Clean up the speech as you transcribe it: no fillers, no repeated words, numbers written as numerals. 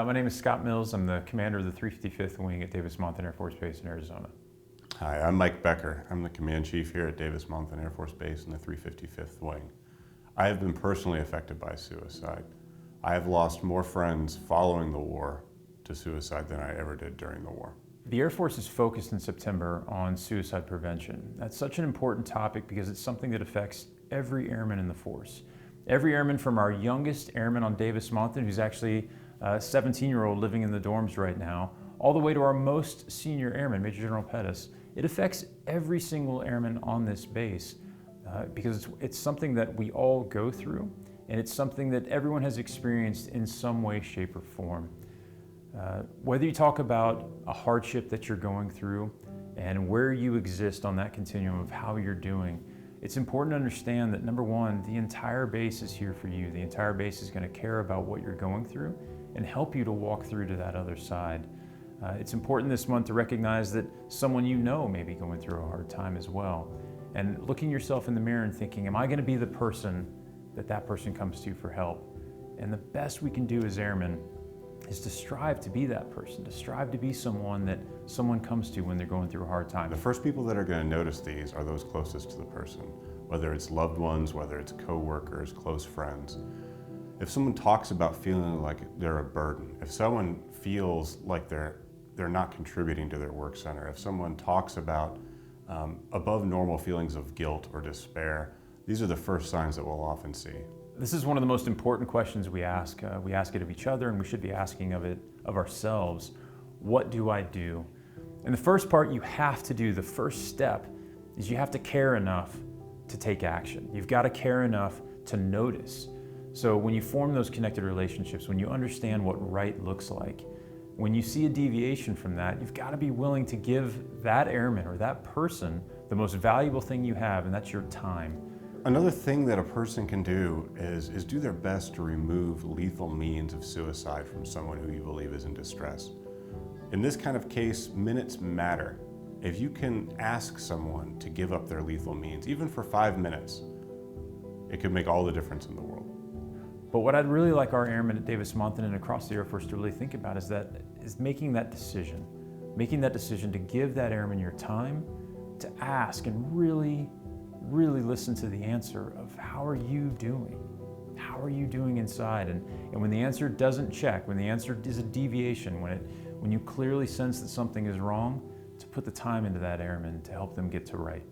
My name is Scott Mills. I'm the commander of the 355th Wing at Davis-Monthan Air Force Base in Arizona. Hi, I'm Mike Becker. I'm the command chief here at Davis-Monthan Air Force Base in the 355th Wing. I have been personally affected by suicide. I have lost more friends following the war to suicide than I ever did during the war. The Air Force is focused in September on suicide prevention. That's such an important topic because it's something that affects every airman in the force. Every airman, from our youngest airman on Davis-Monthan, who's actually a 17-year-old living in the dorms right now, all the way to our most senior airman, Major General Pettis. It affects every single airman on this base because it's something that we all go through, and it's something that everyone has experienced in some way, shape, or form. Whether you talk about a hardship that you're going through and where you exist on that continuum of how you're doing, it's important to understand that, number one, the entire base is here for you. The entire base is going to care about what you're going through and help you to walk through to that other side. It's important this month to recognize that someone you know may be going through a hard time as well. And looking yourself in the mirror and thinking, am I going to be the person that person comes to for help? And the best we can do as airmen is to strive to be that person, to strive to be someone that someone comes to when they're going through a hard time. The first people that are going to notice these are those closest to the person, whether it's loved ones, whether it's co-workers, close friends. If someone talks about feeling like they're a burden, if someone feels like they're not contributing to their work center, if someone talks about above normal feelings of guilt or despair, these are the first signs that we'll often see. This is one of the most important questions we ask. We ask it of each other, and we should be asking of ourselves. What do I do? And the first part you have to do, the first step, is you have to care enough to take action. You've got to care enough to notice. So when you form those connected relationships, when you understand what right looks like, when you see a deviation from that, you've got to be willing to give that airman or that person the most valuable thing you have, and that's your time. Another thing that a person can do is do their best to remove lethal means of suicide from someone who you believe is in distress. In this kind of case, minutes matter. If you can ask someone to give up their lethal means, even for 5 minutes, it could make all the difference in the world. But what I'd really like our airmen at Davis-Monthan and across the Air Force to really think about is making that decision to give that airman your time, to ask and really listen to the answer of how are you doing? How are you doing inside? And when the answer doesn't check, when the answer is a deviation, when you clearly sense that something is wrong, to put the time into that airman to help them get to right.